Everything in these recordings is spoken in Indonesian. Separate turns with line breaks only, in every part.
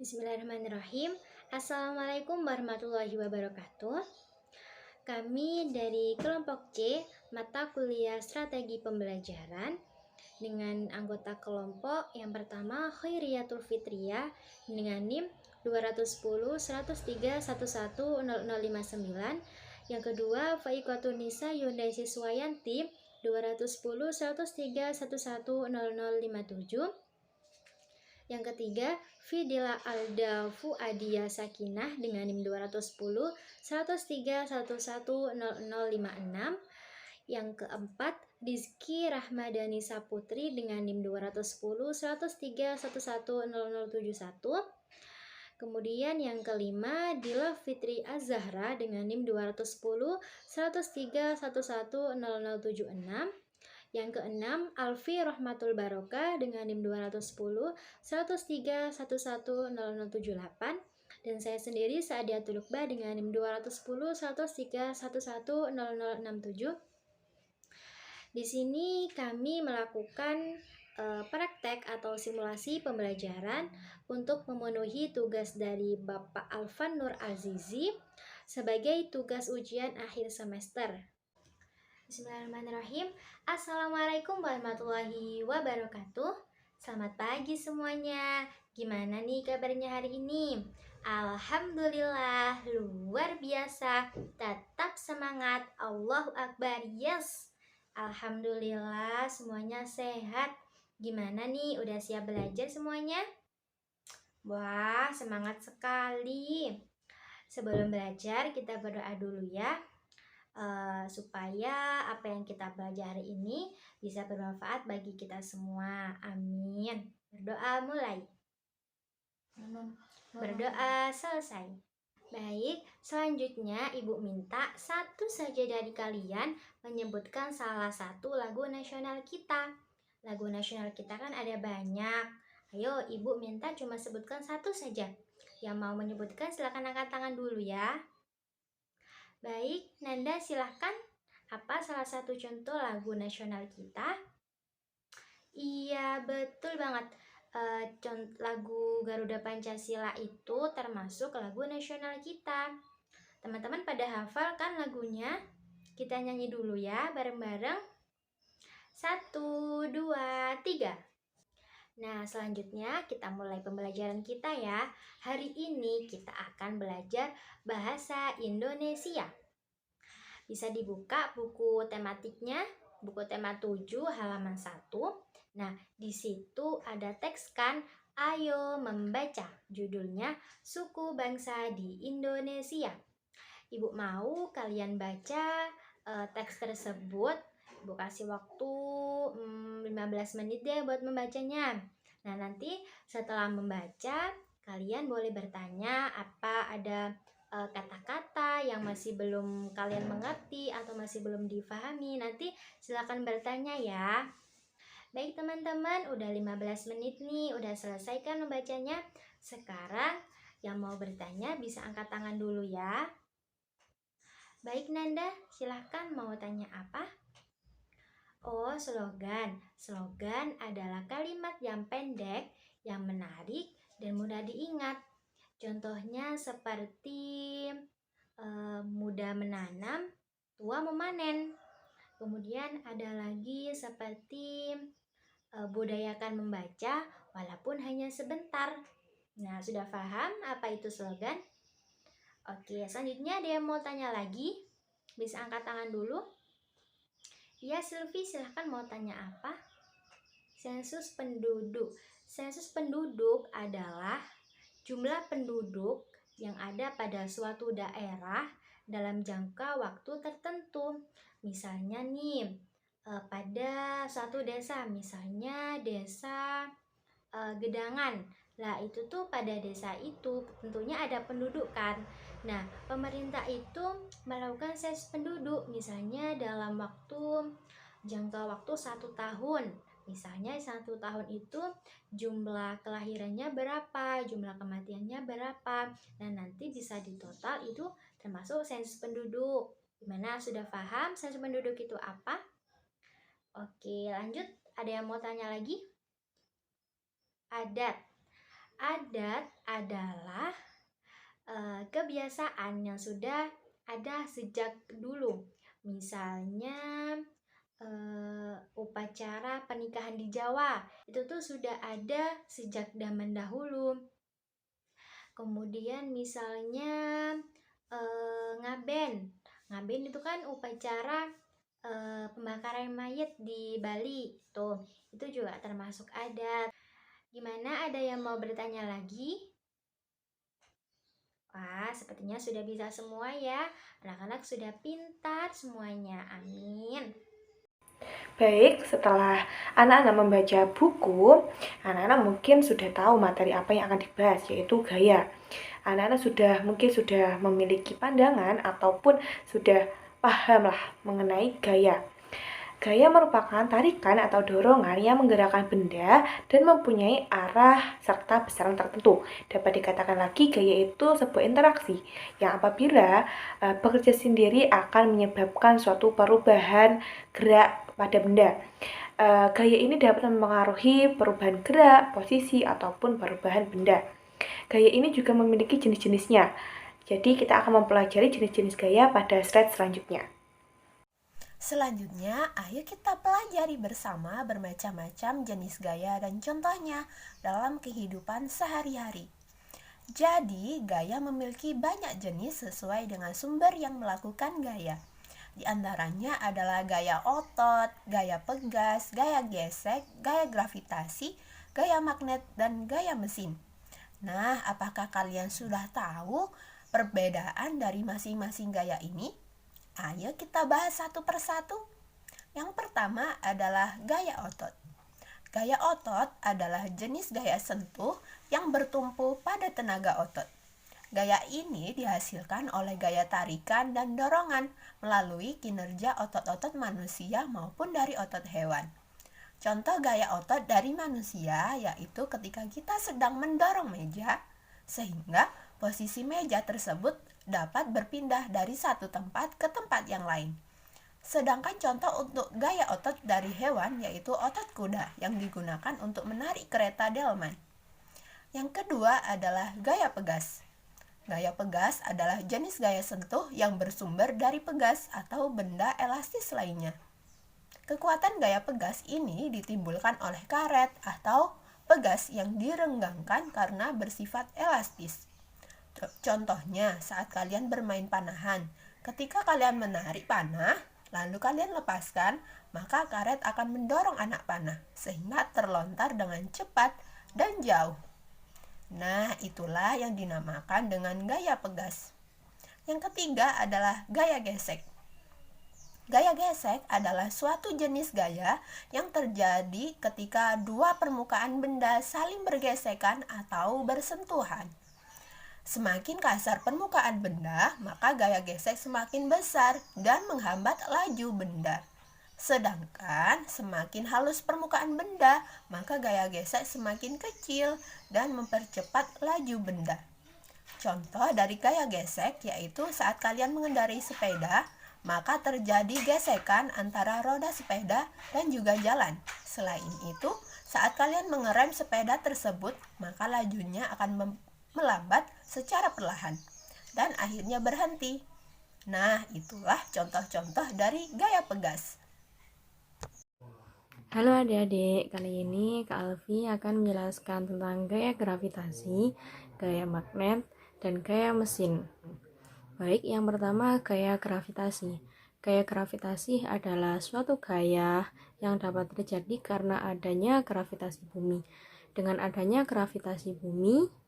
Bismillahirrahmanirrahim. Assalamualaikum warahmatullahi wabarakatuh. Kami dari kelompok C, mata kuliah strategi pembelajaran, dengan anggota kelompok yang pertama Khairiyatul Fitriyah dengan NIM 210 103 110059, yang kedua Faikatun Nisa Yundai Siswayanti 210 103 110057, yang ketiga, Fidila Alda Fuadia Sakinah dengan NIM 210 103 110056. Yang keempat, Rizky Rahmadani Saputri dengan NIM 210 103 110071. Kemudian yang kelima, Dila Fitri Azahra dengan NIM 210 103 110076. Yang keenam, Alfi Rahmatul Barokah dengan NIM 210 103 110078. Dan saya sendiri Saadiatul Lukba dengan NIM 210 103 110067. Di sini kami melakukan praktek atau simulasi pembelajaran untuk memenuhi tugas dari Bapak Alfan Nur Azizi sebagai tugas ujian akhir semester. Bismillahirrahmanirrahim. Assalamualaikum warahmatullahi wabarakatuh. Selamat pagi semuanya. Gimana nih kabarnya hari ini? Alhamdulillah, luar biasa. Tetap semangat. Allahu Akbar. Yes. Alhamdulillah semuanya sehat. Gimana nih? Udah siap belajar semuanya? Wah, semangat sekali. Sebelum belajar kita berdoa dulu ya. Supaya apa yang kita pelajari ini bisa bermanfaat bagi kita semua. Amin. Berdoa mulai. Berdoa selesai. Baik, selanjutnya Ibu minta satu saja dari kalian menyebutkan salah satu lagu nasional kita. Lagu nasional kita kan ada banyak. Ayo, Ibu minta cuma sebutkan satu saja. Yang mau menyebutkan silakan angkat tangan dulu ya. Baik, Nanda silahkan. Apa salah satu contoh lagu nasional kita? Iya, betul banget. Lagu Garuda Pancasila itu termasuk lagu nasional kita. Teman-teman pada hafal kan lagunya? Kita nyanyi dulu ya, bareng-bareng. 1, 2, 3. Nah, selanjutnya kita mulai pembelajaran kita ya. Hari ini kita akan belajar bahasa Indonesia. Bisa dibuka buku tematiknya, buku tema 7 halaman 1. Nah, di situ ada teks kan, ayo membaca. Judulnya Suku Bangsa di Indonesia. Ibu mau kalian baca teks tersebut. Ibu kasih waktu 15 menit deh buat membacanya. Nah, nanti setelah membaca, kalian boleh bertanya apa ada kata-kata yang masih belum kalian mengerti atau masih belum difahami. Nanti silakan bertanya ya. Baik teman-teman, udah 15 menit nih, udah selesai kan membacanya? Sekarang yang mau bertanya bisa angkat tangan dulu ya. Baik Nanda, silahkan mau tanya apa? Oh, slogan. Slogan adalah kalimat yang pendek, yang menarik, dan mudah diingat. Contohnya seperti muda menanam, tua memanen. Kemudian ada lagi seperti budayakan membaca walaupun hanya sebentar. Nah, sudah paham apa itu slogan? Oke, selanjutnya ada yang mau tanya lagi? Bisa angkat tangan dulu. Ya, Sylvie, silahkan mau tanya apa? Sensus penduduk. Sensus penduduk adalah jumlah penduduk yang ada pada suatu daerah dalam jangka waktu tertentu. Misalnya nih, pada suatu desa, misalnya desa Gedangan. Lah itu tuh pada desa itu tentunya ada penduduk kan. Nah, pemerintah itu melakukan sensus penduduk misalnya dalam jangka waktu 1 tahun. Misalnya 1 tahun itu jumlah kelahirannya berapa, jumlah kematiannya berapa. Nah, nanti bisa ditotal itu termasuk sensus penduduk. Gimana, sudah paham sensus penduduk itu apa? Oke, lanjut. Ada yang mau tanya lagi? Adat. Adat adalah kebiasaan yang sudah ada sejak dulu. Misalnya upacara pernikahan di Jawa itu tuh sudah ada sejak zaman dahulu. Kemudian misalnya ngaben. Ngaben itu kan upacara pembakaran mayat di Bali. Tuh, itu juga termasuk adat. Gimana, ada yang mau bertanya lagi? Wah, sepertinya sudah bisa semua ya. Anak-anak sudah pintar semuanya. Amin.
Baik, setelah anak-anak membaca buku, anak-anak mungkin sudah tahu materi apa yang akan dibahas, yaitu gaya. Anak-anak mungkin sudah memiliki pandangan ataupun sudah paham lah mengenai gaya. Gaya merupakan tarikan atau dorongan yang menggerakkan benda dan mempunyai arah serta besaran tertentu. Dapat dikatakan lagi gaya itu sebuah interaksi yang apabila bekerja sendiri akan menyebabkan suatu perubahan gerak pada benda. Gaya ini dapat mempengaruhi perubahan gerak, posisi, ataupun perubahan benda. Gaya ini juga memiliki jenis-jenisnya. Jadi kita akan mempelajari jenis-jenis gaya pada slide selanjutnya.
Selanjutnya, ayo kita pelajari bersama bermacam-macam jenis gaya dan contohnya dalam kehidupan sehari-hari. Jadi, gaya memiliki banyak jenis sesuai dengan sumber yang melakukan gaya. Di antaranya adalah gaya otot, gaya pegas, gaya gesek, gaya gravitasi, gaya magnet, dan gaya mesin. Nah, apakah kalian sudah tahu perbedaan dari masing-masing gaya ini? Ayo kita bahas satu persatu. Yang pertama adalah gaya otot. Gaya otot adalah jenis gaya sentuh yang bertumpu pada tenaga otot. Gaya ini dihasilkan oleh gaya tarikan dan dorongan melalui kinerja otot-otot manusia maupun dari otot hewan. Contoh gaya otot dari manusia yaitu ketika kita sedang mendorong meja, sehingga posisi meja tersebut dapat berpindah dari satu tempat ke tempat yang lain. Sedangkan contoh untuk gaya otot dari hewan yaitu otot kuda yang digunakan untuk menarik kereta delman. Yang kedua adalah gaya pegas. Gaya pegas adalah jenis gaya sentuh yang bersumber dari pegas atau benda elastis lainnya. Kekuatan gaya pegas ini ditimbulkan oleh karet atau pegas yang direnggangkan karena bersifat elastis. Contohnya, saat kalian bermain panahan, ketika kalian menarik panah, lalu kalian lepaskan, maka karet akan mendorong anak panah sehingga terlontar dengan cepat dan jauh. Nah, itulah yang dinamakan dengan gaya pegas. Yang ketiga adalah gaya gesek. Gaya gesek adalah suatu jenis gaya yang terjadi ketika dua permukaan benda saling bergesekan atau bersentuhan. Semakin kasar permukaan benda, maka gaya gesek semakin besar dan menghambat laju benda. Sedangkan semakin halus permukaan benda, maka gaya gesek semakin kecil dan mempercepat laju benda. Contoh dari gaya gesek yaitu saat kalian mengendarai sepeda, maka terjadi gesekan antara roda sepeda dan juga jalan. Selain itu, saat kalian mengerem sepeda tersebut, maka lajunya akan melambat secara perlahan dan akhirnya berhenti. Nah, itulah contoh-contoh dari gaya pegas.
Halo adik-adik, kali ini Kak Alfi akan menjelaskan tentang gaya gravitasi, gaya magnet, dan gaya mesin. Baik, yang pertama gaya gravitasi. Gaya gravitasi adalah suatu gaya yang dapat terjadi karena adanya gravitasi bumi. Dengan adanya gravitasi bumi,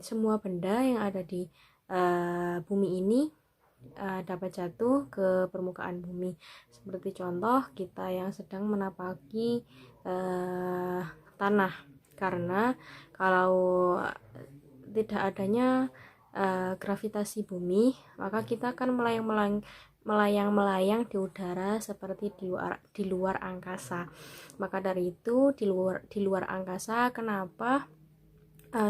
semua benda yang ada di bumi ini dapat jatuh ke permukaan bumi. Seperti contoh kita yang sedang menapaki tanah, karena kalau tidak adanya gravitasi bumi, maka kita akan melayang di udara seperti di luar angkasa. Maka dari itu di luar angkasa, kenapa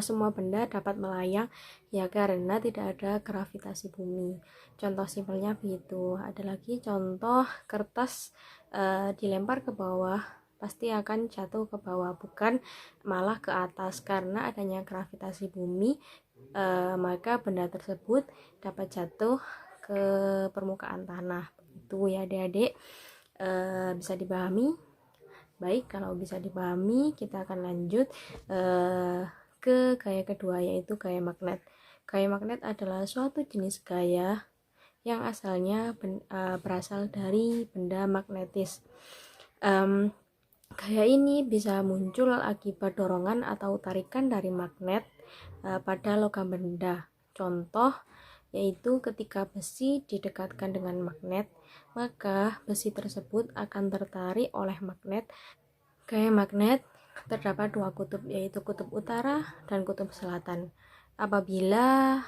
semua benda dapat melayang? Ya karena tidak ada gravitasi bumi. Contoh simpelnya begitu. Ada lagi contoh kertas dilempar ke bawah pasti akan jatuh ke bawah, bukan malah ke atas. Karena adanya gravitasi bumi, maka benda tersebut dapat jatuh ke permukaan tanah. Itu ya adik-adik, bisa dipahami? Baik, kalau bisa dipahami, kita akan lanjut ke gaya kedua, yaitu gaya magnet. Gaya magnet adalah suatu jenis gaya yang asalnya berasal dari benda magnetis. Gaya ini bisa muncul akibat dorongan atau tarikan dari magnet pada logam benda. Contoh yaitu ketika besi didekatkan dengan magnet, maka besi tersebut akan tertarik oleh magnet. Gaya magnet terdapat dua kutub, yaitu kutub utara dan kutub selatan. Apabila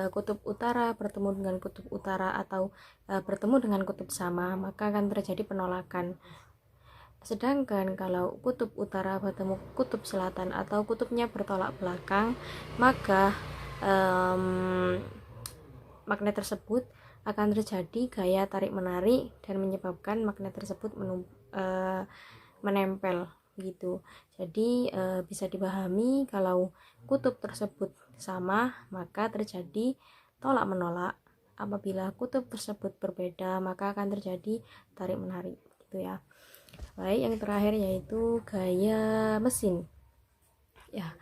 kutub utara bertemu dengan kutub utara atau bertemu dengan kutub sama, maka akan terjadi penolakan. Sedangkan kalau kutub utara bertemu kutub selatan atau kutubnya bertolak belakang, maka magnet tersebut akan terjadi gaya tarik-menarik dan menyebabkan magnet tersebut menempel gitu. Jadi bisa dipahami kalau kutub tersebut sama, maka terjadi tolak-menolak. Apabila kutub tersebut berbeda, maka akan terjadi tarik-menarik gitu ya. Baik, yang terakhir yaitu gaya mesin. Ya,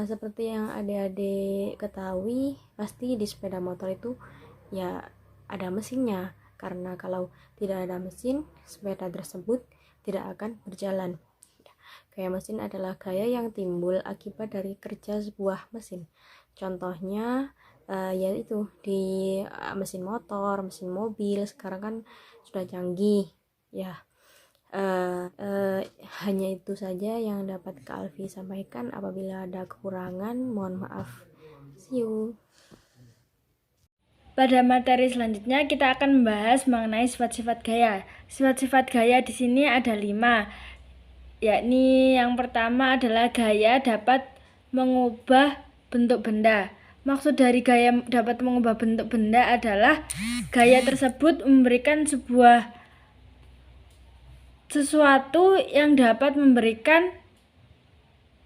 seperti yang adik-adik ketahui, pasti di sepeda motor itu ya ada mesinnya. Karena kalau tidak ada mesin, sepeda tersebut tidak akan berjalan. Gaya mesin adalah gaya yang timbul akibat dari kerja sebuah mesin. Contohnya yaitu di mesin motor, mesin mobil, sekarang kan sudah canggih ya. Hanya itu saja yang dapat Kak Alfi sampaikan. Apabila ada kekurangan, mohon maaf. See you.
Pada materi selanjutnya kita akan membahas mengenai sifat-sifat gaya. Sifat-sifat gaya di sini ada 5. Yakni yang pertama adalah gaya dapat mengubah bentuk benda. Maksud dari gaya dapat mengubah bentuk benda adalah gaya tersebut memberikan sesuatu yang dapat memberikan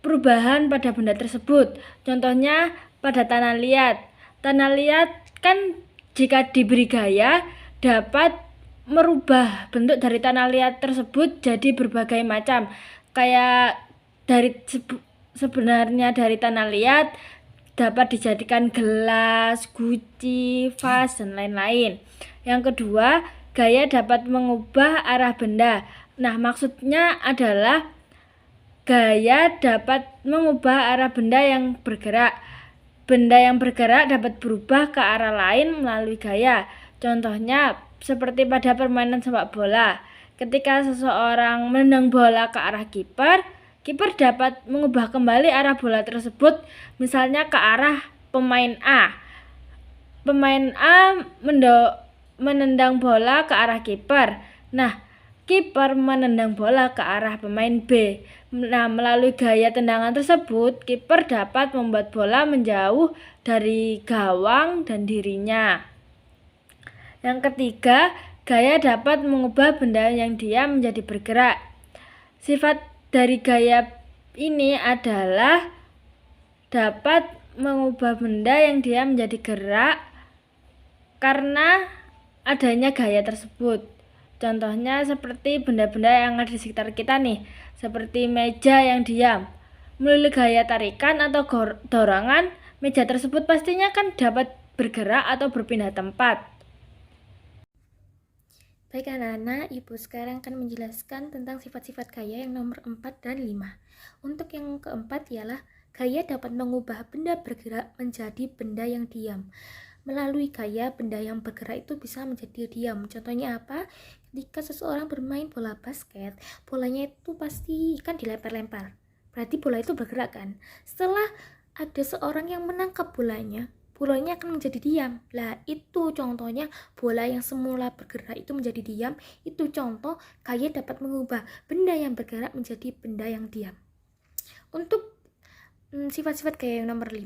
perubahan pada benda tersebut. Contohnya pada tanah liat. Tanah liat kan jika diberi gaya dapat merubah bentuk dari tanah liat tersebut jadi berbagai macam. Kayak dari sebenarnya dari tanah liat dapat dijadikan gelas, guci, vas, dan lain-lain. Yang kedua, gaya dapat mengubah arah benda. Nah, maksudnya adalah gaya dapat mengubah arah benda yang bergerak. Benda yang bergerak dapat berubah ke arah lain melalui gaya. Contohnya seperti pada permainan sepak bola. Ketika seseorang menendang bola ke arah kiper, kiper dapat mengubah kembali arah bola tersebut, misalnya ke arah pemain A. Pemain A menendang bola ke arah kiper. Nah, kiper menendang bola ke arah pemain B. Nah, melalui gaya tendangan tersebut, kiper dapat membuat bola menjauh dari gawang dan dirinya. Yang ketiga, gaya dapat mengubah benda yang diam menjadi bergerak. Sifat dari gaya ini adalah dapat mengubah benda yang diam menjadi gerak karena adanya gaya tersebut. Contohnya seperti benda-benda yang ada di sekitar kita nih, seperti meja yang diam. Melalui gaya tarikan atau dorongan, meja tersebut pastinya kan dapat bergerak atau berpindah tempat.
Baik anak-anak, Ibu sekarang akan menjelaskan tentang sifat-sifat gaya yang nomor 4 dan 5. Untuk yang keempat ialah gaya dapat mengubah benda bergerak menjadi benda yang diam. Melalui gaya, benda yang bergerak itu bisa menjadi diam. Contohnya apa? Ketika seseorang bermain bola basket, bolanya itu pasti kan dilempar-lempar. Berarti bola itu bergerak kan? Setelah ada seorang yang menangkap bolanya akan menjadi diam. Lah, itu contohnya bola yang semula bergerak itu menjadi diam. Itu contoh gaya dapat mengubah benda yang bergerak menjadi benda yang diam. Untuk sifat-sifat gaya yang nomor 5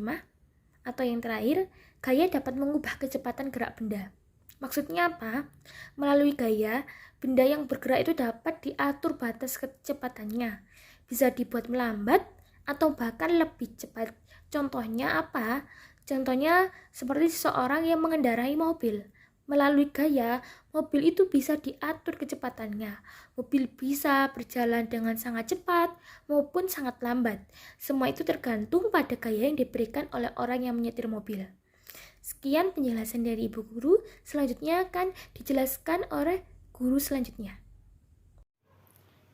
atau yang terakhir, gaya dapat mengubah kecepatan gerak benda. Maksudnya apa? Melalui gaya,
Benda yang bergerak itu dapat diatur batas kecepatannya. Bisa dibuat melambat atau bahkan lebih cepat. Contohnya apa? Contohnya seperti seseorang yang mengendarai mobil. Melalui gaya, mobil itu bisa diatur kecepatannya. Mobil bisa berjalan dengan sangat cepat maupun sangat lambat. Semua itu tergantung pada gaya yang diberikan oleh orang yang menyetir mobil. Sekian penjelasan dari Ibu Guru. Selanjutnya akan dijelaskan oleh guru selanjutnya.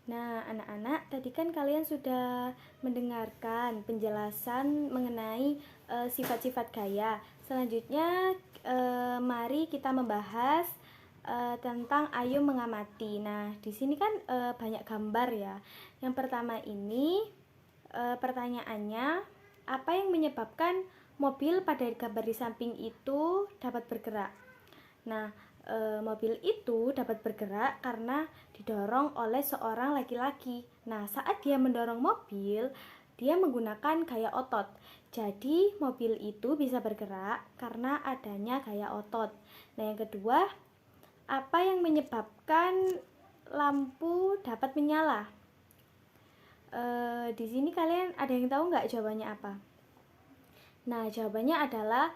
Nah, anak-anak, tadi kan kalian sudah mendengarkan penjelasan mengenai sifat-sifat gaya. Selanjutnya, mari kita membahas tentang ayo mengamati. Nah, di sini kan banyak gambar ya. Yang pertama ini pertanyaannya, apa yang menyebabkan mobil pada gambar di samping itu dapat bergerak? Nah, mobil itu dapat bergerak karena didorong oleh seorang laki-laki. Nah, saat dia mendorong mobil, dia menggunakan gaya otot. Jadi, mobil itu bisa bergerak karena adanya gaya otot. Nah, yang kedua, apa yang menyebabkan lampu dapat menyala? Di sini kalian ada yang tahu nggak jawabannya apa? Nah, jawabannya adalah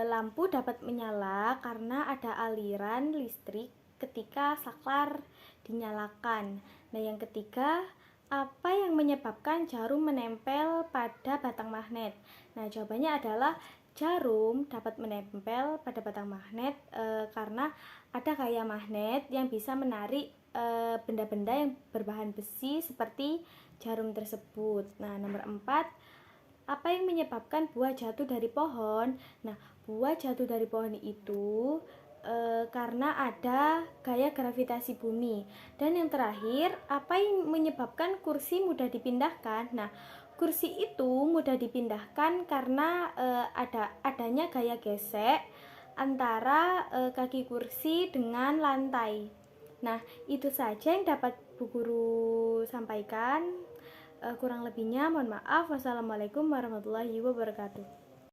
lampu dapat menyala karena ada aliran listrik ketika saklar dinyalakan. Nah, yang ketiga, apa yang menyebabkan jarum menempel pada batang magnet? Nah, jawabannya adalah jarum dapat menempel pada batang magnet karena ada gaya magnet yang bisa menarik benda-benda yang berbahan besi seperti jarum tersebut. Nah, nomor 4, apa yang menyebabkan buah jatuh dari pohon? Nah, buah jatuh dari pohon itu karena ada gaya gravitasi bumi. Dan yang terakhir, apa yang menyebabkan kursi mudah dipindahkan? Nah, kursi itu mudah dipindahkan karena adanya gaya gesek antara kaki kursi dengan lantai. Nah, itu saja yang dapat Bu Guru sampaikan. Kurang lebihnya mohon maaf. Wassalamualaikum warahmatullahi wabarakatuh.